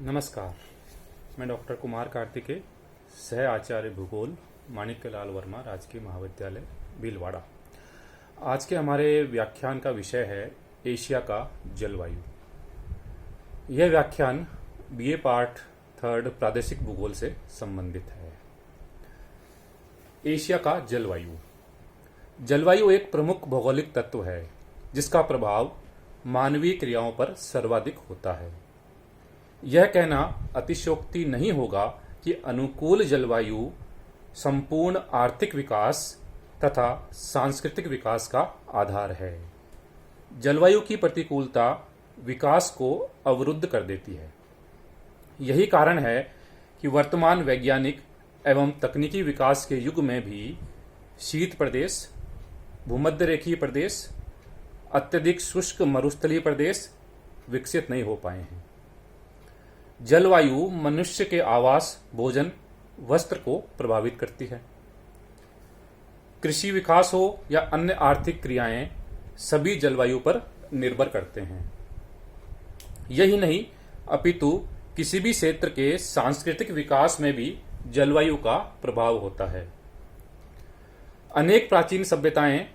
नमस्कार। मैं डॉक्टर कुमार कार्तिकेय, सह आचार्य भूगोल, माणिक्यलाल वर्मा राजकीय महाविद्यालय भीलवाड़ा। आज के हमारे व्याख्यान का विषय है एशिया का जलवायु। यह व्याख्यान बीए पार्ट 3 प्रादेशिक भूगोल से संबंधित है। एशिया का जलवायु। जलवायु एक प्रमुख भौगोलिक तत्व है जिसका प्रभाव मानवीय क्रियाओं पर सर्वाधिक होता है। यह कहना अतिशयोक्ति नहीं होगा कि अनुकूल जलवायु संपूर्ण आर्थिक विकास तथा सांस्कृतिक विकास का आधार है। जलवायु की प्रतिकूलता विकास को अवरुद्ध कर देती है। यही कारण है कि वर्तमान वैज्ञानिक एवं तकनीकी विकास के युग में भी शीत प्रदेश, भूमध्य रेखीय प्रदेश, अत्यधिक शुष्क मरुस्थलीय प्रदेश विकसित नहीं हो पाए हैं। जलवायु मनुष्य के आवास, भोजन, वस्त्र को प्रभावित करती है। कृषि विकास हो या अन्य आर्थिक क्रियाएं सभी जलवायु पर निर्भर करते हैं। यही नहीं, अपितु किसी भी क्षेत्र के सांस्कृतिक विकास में भी जलवायु का प्रभाव होता है। अनेक प्राचीन सभ्यताएं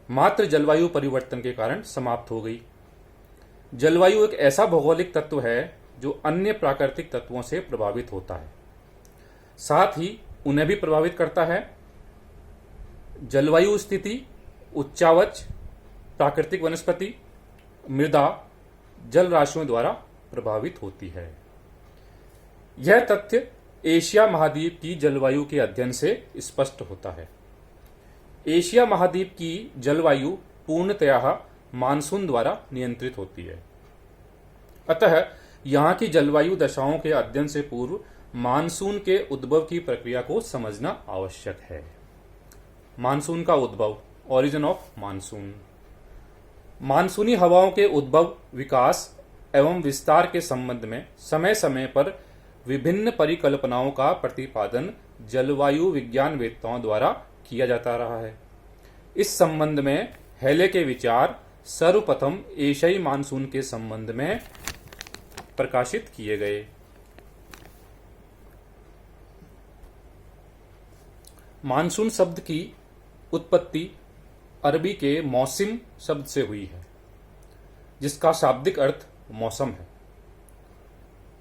मात्र जलवायु परिवर्तन के कारण समाप्त हो गई। जलवायु एक ऐसा भौगोलिक तत्व है जो अन्य प्राकृतिक तत्वों से प्रभावित होता है, साथ ही उन्हें भी प्रभावित करता है। जलवायु स्थिति उच्चावच, प्राकृतिक वनस्पति, मृदा, जल राशियों द्वारा प्रभावित होती है। यह तथ्य एशिया महाद्वीप की जलवायु के अध्ययन से स्पष्ट होता है। एशिया महाद्वीप की जलवायु पूर्णतया मानसून द्वारा नियंत्रित होती है। अतः यहाँ की जलवायु दशाओं के अध्ययन से पूर्व मानसून के उद्भव की प्रक्रिया को समझना आवश्यक है। मानसून का उद्भव, ओरिजिन ऑफ मानसून। मानसूनी हवाओं के उद्भव, विकास एवं विस्तार के संबंध में समय समय पर विभिन्न परिकल्पनाओं का प्रतिपादन जलवायु विज्ञानवेत्ताओं द्वारा किया जाता रहा है। इस संबंध में हेले के विचार सर्वप्रथम एशियाई मानसून के संबंध में प्रकाशित किए गए। मानसून शब्द की उत्पत्ति अरबी के मौसिम शब्द से हुई है, जिसका शाब्दिक अर्थ मौसम है।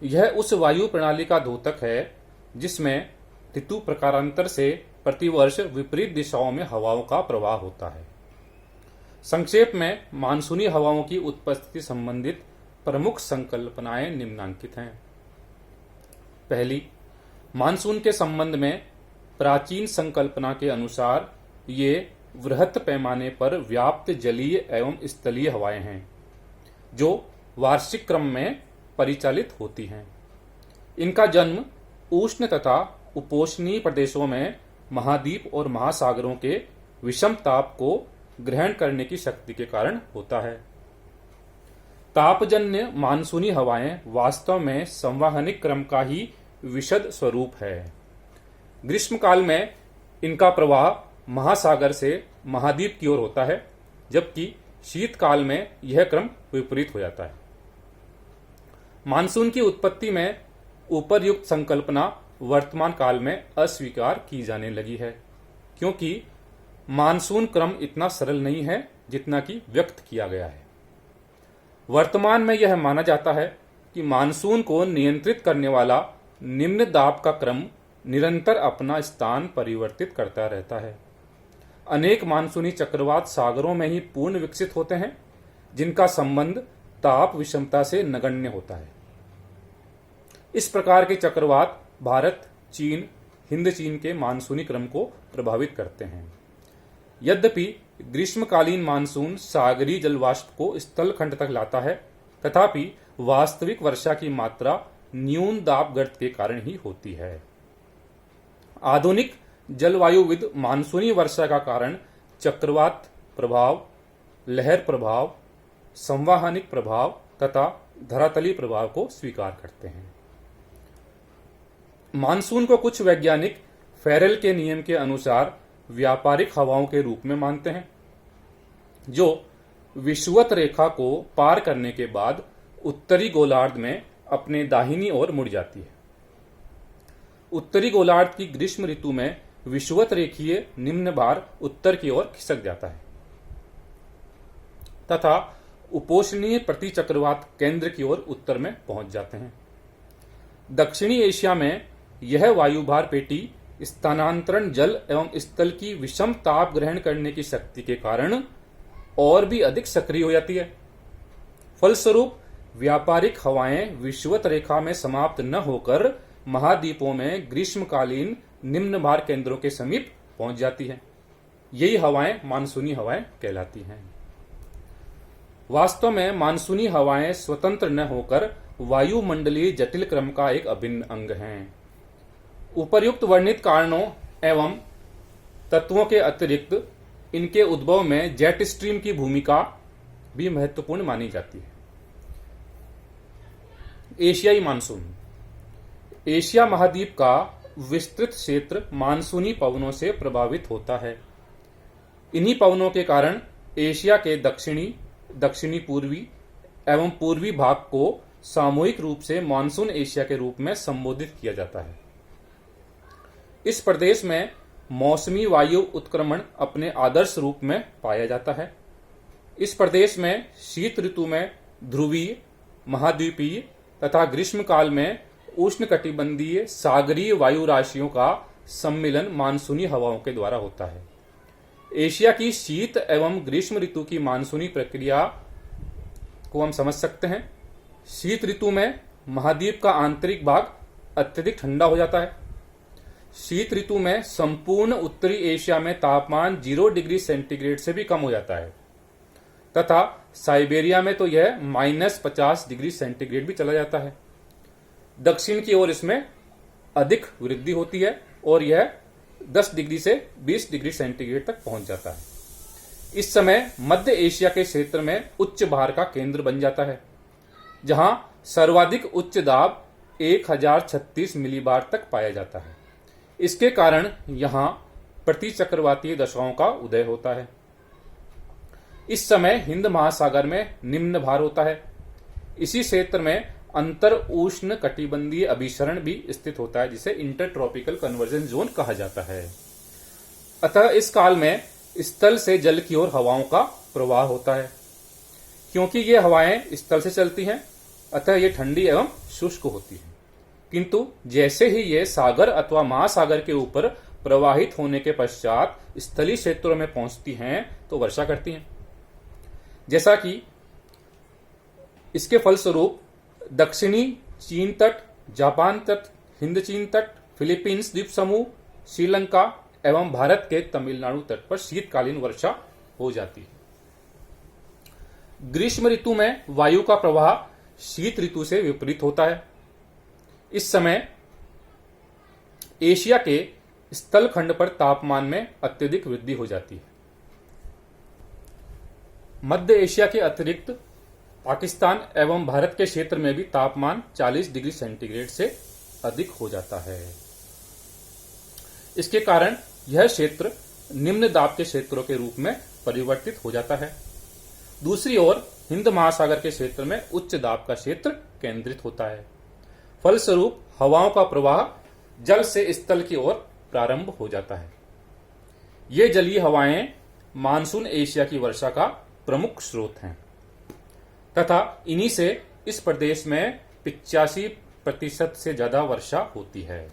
यह उस वायु प्रणाली का द्योतक है जिसमें ऋतु प्रकारांतर से प्रतिवर्ष विपरीत दिशाओं में हवाओं का प्रवाह होता है। संक्षेप में मानसूनी हवाओं की उत्पत्ति संबंधित प्रमुख संकल्पनाएं निम्नांकित हैं। पहली, मानसून के संबंध में प्राचीन संकल्पना के अनुसार ये वृहत पैमाने पर व्याप्त जलीय एवं स्थलीय हवाएं हैं जो वार्षिक क्रम में परिचालित होती हैं। इनका जन्म उष्ण तथा उपोष्णीय प्रदेशों में महाद्वीप और महासागरों के विषम ताप को ग्रहण करने की शक्ति के कारण होता है। तापजन्य मानसूनी हवाएं वास्तव में संवहनिक क्रम का ही विशद स्वरूप है। ग्रीष्मकाल में इनका प्रवाह महासागर से महाद्वीप की ओर होता है, जबकि शीतकाल में यह क्रम विपरीत हो जाता है। मानसून की उत्पत्ति में ऊपरयुक्त संकल्पना वर्तमान काल में अस्वीकार की जाने लगी है, क्योंकि मानसून क्रम इतना सरल नहीं है जितना कि व्यक्त किया गया है। वर्तमान में यह माना जाता है कि मानसून को नियंत्रित करने वाला निम्न दाब का क्रम निरंतर अपना स्थान परिवर्तित करता रहता है। अनेक मानसूनी चक्रवात सागरों में ही पूर्ण विकसित होते हैं, जिनका संबंध ताप विषमता से नगण्य होता है। इस प्रकार के चक्रवात भारत, चीन, हिंद चीन के मानसूनी क्रम को प्रभावित करते हैं। यद्यपि ग्रीष्मकालीन मानसून सागरीय जलवाष्प को स्थलखंड तक लाता है, तथापि वास्तविक वर्षा की मात्रा न्यून दाब गर्त के कारण ही होती है। आधुनिक जलवायुविद मानसूनी वर्षा का कारण चक्रवात प्रभाव, लहर प्रभाव, संवहनिक प्रभाव तथा धरातलीय प्रभाव को स्वीकार करते हैं। मानसून को कुछ वैज्ञानिक फेरेल के नियम के अनुसार व्यापारिक हवाओं के रूप में मानते हैं, जो विषुवत रेखा को पार करने के बाद उत्तरी गोलार्ध में अपने दाहिनी ओर मुड़ जाती है। उत्तरी गोलार्ध की ग्रीष्म ऋतु में विषुवत रेखीय निम्न भार उत्तर की ओर खिसक जाता है तथा उपोष्णीय प्रतिचक्रवात केंद्र की ओर उत्तर में पहुंच जाते हैं। दक्षिणी एशिया में यह वायुभार पेटी स्थानांतरण जल एवं स्थल की विषम ताप ग्रहण करने की शक्ति के कारण और भी अधिक सक्रिय हो जाती है। फलस्वरूप व्यापारिक हवाएं विषुवत रेखा में समाप्त न होकर महाद्वीपों में ग्रीष्मकालीन निम्न भार केंद्रों के समीप पहुंच जाती हैं। यही हवाएं मानसूनी हवाएं कहलाती हैं। वास्तव में मानसूनी हवाएं स्वतंत्र न होकर वायुमंडलीय जटिल क्रम का एक अभिन्न अंग हैं। उपर्युक्त वर्णित कारणों एवं तत्वों के अतिरिक्त इनके उद्भव में जेट स्ट्रीम की भूमिका भी महत्वपूर्ण मानी जाती है। एशियाई मानसून। एशिया महाद्वीप का विस्तृत क्षेत्र मानसूनी पवनों से प्रभावित होता है। इन्हीं पवनों के कारण एशिया के दक्षिणी, दक्षिणी पूर्वी एवं पूर्वी भाग को सामूहिक रूप से मानसून एशिया के रूप में संबोधित किया जाता है। इस प्रदेश में मौसमी वायु उत्क्रमण अपने आदर्श रूप में पाया जाता है। इस प्रदेश में शीत ऋतु में ध्रुवीय, महाद्वीपीय तथा ग्रीष्म काल में उष्णकटिबंधीय सागरीय वायु राशियों का सम्मिलन मानसूनी हवाओं के द्वारा होता है। एशिया की शीत एवं ग्रीष्म ऋतु की मानसूनी प्रक्रिया को हम समझ सकते हैं। शीत ऋतु में महाद्वीप का आंतरिक भाग अत्यधिक ठंडा हो जाता है। शीत ऋतु में संपूर्ण उत्तरी एशिया में तापमान 0 डिग्री सेंटीग्रेड से भी कम हो जाता है तथा साइबेरिया में तो यह -50 डिग्री सेंटीग्रेड भी चला जाता है। दक्षिण की ओर इसमें अधिक वृद्धि होती है और यह 10 डिग्री से 20 डिग्री सेंटीग्रेड तक पहुंच जाता है। इस समय मध्य एशिया के क्षेत्र में उच्च भार का केंद्र बन जाता है, जहां सर्वाधिक उच्च दाब 1036 मिलीबार तक पाया जाता है। इसके कारण यहां प्रतिचक्रवातीय दशाओं का उदय होता है। इस समय हिंद महासागर में निम्न भार होता है। इसी क्षेत्र में अंतर उष्ण कटिबंधीय अभिसरण भी स्थित होता है, जिसे इंटरट्रॉपिकल कन्वर्जन जोन कहा जाता है। अतः इस काल में स्थल से जल की ओर हवाओं का प्रवाह होता है। क्योंकि ये हवाएं स्थल से चलती हैं, अतः ये ठंडी एवं शुष्क होती हैं। किंतु जैसे ही ये सागर अथवा महासागर के ऊपर प्रवाहित होने के पश्चात स्थलीय क्षेत्रों में पहुंचती हैं तो वर्षा करती हैं। जैसा कि इसके फलस्वरूप दक्षिणी चीन तट, जापान तट, हिंद चीन तट, फिलीपींस द्वीप समूह, श्रीलंका एवं भारत के तमिलनाडु तट पर शीतकालीन वर्षा हो जाती है। ग्रीष्म ऋतु में वायु का प्रवाह शीत ऋतु से विपरीत होता है। इस समय एशिया के स्थल खंड पर तापमान में अत्यधिक वृद्धि हो जाती है। मध्य एशिया के अतिरिक्त पाकिस्तान एवं भारत के क्षेत्र में भी तापमान 40 डिग्री सेंटीग्रेड से अधिक हो जाता है। इसके कारण यह क्षेत्र निम्न दाब के क्षेत्रों के रूप में परिवर्तित हो जाता है। दूसरी ओर हिंद महासागर के क्षेत्र में उच्च दाब का क्षेत्र केंद्रित होता है। फलस्वरूप हवाओं का प्रवाह जल से स्थल की ओर प्रारंभ हो जाता है। ये जलीय हवाएं मानसून एशिया की वर्षा का प्रमुख स्रोत हैं तथा इन्हीं से इस प्रदेश में 85% से ज्यादा वर्षा होती है।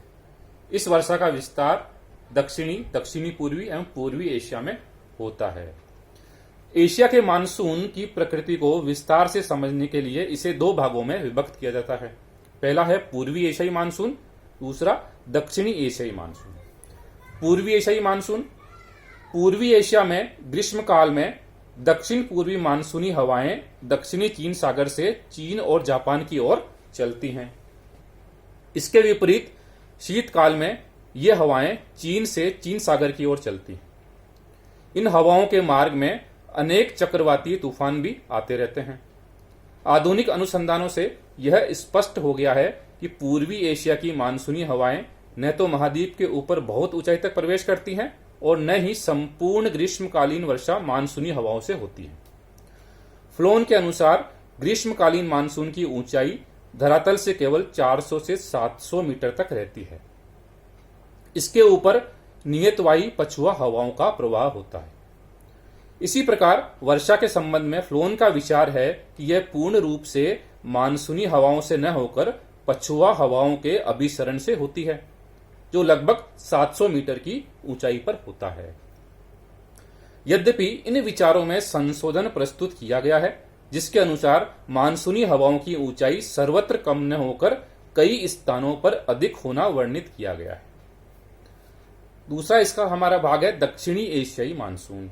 इस वर्षा का विस्तार दक्षिणी, दक्षिणी पूर्वी एवं पूर्वी एशिया में होता है। एशिया के मानसून की प्रकृति को विस्तार से समझने के लिए इसे दो भागों में विभक्त किया जाता है। पहला है पूर्वी एशियाई मानसून, दूसरा दक्षिणी एशियाई मानसून। पूर्वी एशियाई मानसून। पूर्वी एशिया में ग्रीष्म काल में दक्षिण पूर्वी मानसूनी हवाएं दक्षिणी चीन सागर से चीन और जापान की ओर चलती हैं। इसके विपरीत शीतकाल में ये हवाएं चीन से चीन सागर की ओर चलती हैं। इन हवाओं के मार्ग में अनेक चक्रवातीय तूफान भी आते रहते हैं। आधुनिक अनुसंधानों से यह स्पष्ट हो गया है कि पूर्वी एशिया की मानसूनी हवाएं न तो महाद्वीप के ऊपर बहुत ऊंचाई तक प्रवेश करती हैं और न ही संपूर्ण ग्रीष्मकालीन वर्षा मानसूनी हवाओं से होती है। फ्लोन के अनुसार ग्रीष्मकालीन मानसून की ऊंचाई धरातल से केवल 400 से 700 मीटर तक रहती है। इसके ऊपर नियतवायी पछुआ हवाओं का प्रवाह होता है। इसी प्रकार वर्षा के संबंध में फ्लोन का विचार है कि यह पूर्ण रूप से मानसूनी हवाओं से न होकर पछुआ हवाओं के अभिसरण से होती है, जो लगभग 700 मीटर की ऊंचाई पर होता है। यद्यपि इन विचारों में संशोधन प्रस्तुत किया गया है, जिसके अनुसार मानसूनी हवाओं की ऊंचाई सर्वत्र कम न होकर कई स्थानों पर अधिक होना वर्णित किया गया है। दूसरा इसका हमारा भाग है दक्षिणी एशियाई मानसून।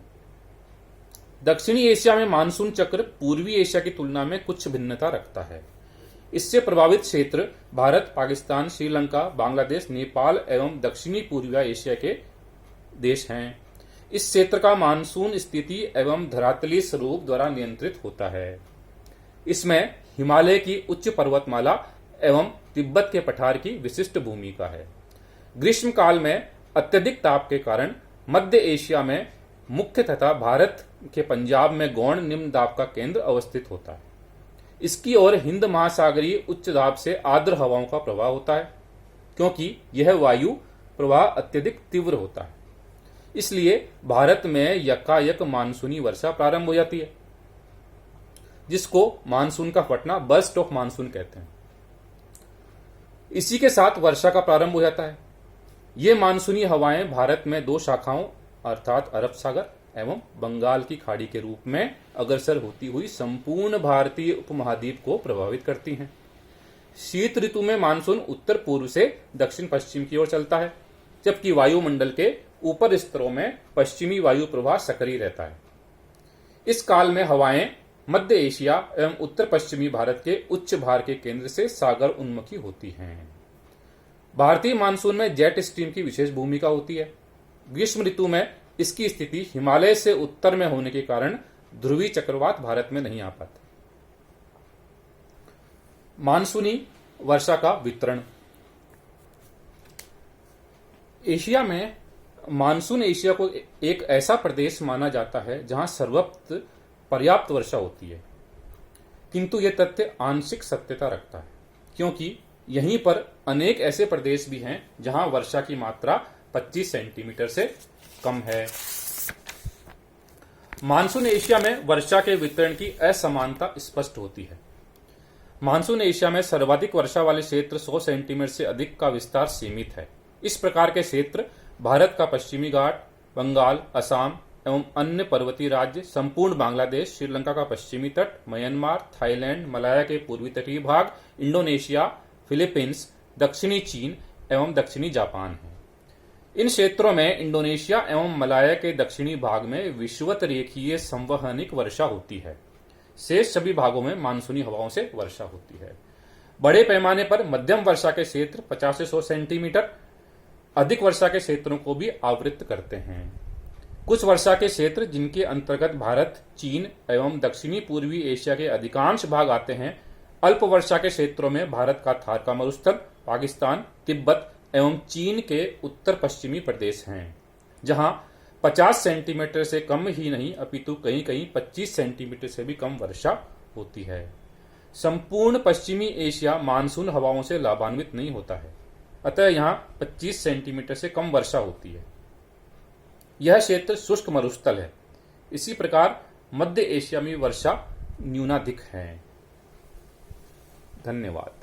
दक्षिणी एशिया में मानसून चक्र पूर्वी एशिया की तुलना में कुछ भिन्नता रखता है। इससे प्रभावित क्षेत्र भारत, पाकिस्तान, श्रीलंका, बांग्लादेश, नेपाल एवं दक्षिणी पूर्वी एशिया के देश हैं। इस क्षेत्र का मानसून स्थिति एवं धरातलीय स्वरूप द्वारा नियंत्रित होता है। इसमें हिमालय की उच्च पर्वतमाला एवं तिब्बत के पठार की विशिष्ट भूमिका है। ग्रीष्म काल में अत्यधिक ताप के कारण मध्य एशिया में मुख्य तथा भारत के पंजाब में गौण निम्न दाब का केंद्र अवस्थित होता है। इसकी ओर हिंद महासागरीय उच्च दाब से आर्द्र हवाओं का प्रवाह होता है, क्योंकि यह वायु प्रवाह अत्यधिक तीव्र होता है। इसलिए भारत में यकायक मानसूनी वर्षा प्रारंभ हो जाती है, जिसको मानसून का फटना, बर्स्ट ऑफ मानसून कहते हैं। इसी के साथ वर्षा का प्रारंभ हो जाता है। ये मानसूनी हवाएं भारत में दो शाखाओं अर्थात अरब सागर एवं बंगाल की खाड़ी के रूप में अग्रसर होती हुई संपूर्ण भारतीय उपमहाद्वीप को प्रभावित करती हैं। शीत ऋतु में मानसून उत्तर पूर्व से दक्षिण पश्चिम की ओर चलता है, जबकि वायुमंडल के ऊपर स्तरों में पश्चिमी वायु प्रवाह सक्रिय रहता है। इस काल में हवाएं मध्य एशिया एवं उत्तर पश्चिमी भारत के उच्च भार के केंद्र से सागर उन्मुखी होती हैं। भारतीय मानसून में जेट स्ट्रीम की विशेष भूमिका होती है। ग्रीष्म ऋतु में इसकी स्थिति हिमालय से उत्तर में होने के कारण ध्रुवीय चक्रवात भारत में नहीं आ पाता। मानसूनी वर्षा का वितरण। एशिया में मानसून एशिया को एक ऐसा प्रदेश माना जाता है जहां सर्वत्र पर्याप्त वर्षा होती है, किंतु यह तथ्य आंशिक सत्यता रखता है, क्योंकि यहीं पर अनेक ऐसे प्रदेश भी हैं जहां वर्षा की मात्रा 25 सेंटीमीटर से कम है। मानसून एशिया में वर्षा के वितरण की असमानता स्पष्ट होती है। मानसून एशिया में सर्वाधिक वर्षा वाले क्षेत्र 100 सेंटीमीटर से अधिक का विस्तार सीमित है। इस प्रकार के क्षेत्र भारत का पश्चिमी घाट, बंगाल, असम एवं अन्य पर्वतीय राज्य, संपूर्ण बांग्लादेश, श्रीलंका का पश्चिमी तट, म्यांमार, थाईलैंड, मलाया के पूर्वी तटीय भाग, इंडोनेशिया, फिलीपींस, दक्षिणी चीन एवं दक्षिणी जापान है। इन क्षेत्रों में इंडोनेशिया एवं मलाया के दक्षिणी भाग में विषुवत रेखीय संवहनिक वर्षा होती है। शेष सभी भागों में मानसूनी हवाओं से वर्षा होती है। बड़े पैमाने पर मध्यम वर्षा के क्षेत्र 50 से 100 सेंटीमीटर अधिक वर्षा के क्षेत्रों को भी आवृत करते हैं। कुछ वर्षा के क्षेत्र जिनके अंतर्गत भारत, चीन एवं दक्षिणी पूर्वी एशिया के अधिकांश भाग आते हैं, अल्प वर्षा के क्षेत्रों में भारत का थार का मरुस्थल, पाकिस्तान, तिब्बत एवं चीन के उत्तर पश्चिमी प्रदेश हैं, जहां 50 सेंटीमीटर से कम ही नहीं अपितु कहीं कहीं 25 सेंटीमीटर से भी कम वर्षा होती है। संपूर्ण पश्चिमी एशिया मानसून हवाओं से लाभान्वित नहीं होता है, अतः यहां 25 सेंटीमीटर से कम वर्षा होती है। यह क्षेत्र शुष्क मरुस्थल है। इसी प्रकार मध्य एशिया में वर्षा न्यूनाधिक है। धन्यवाद।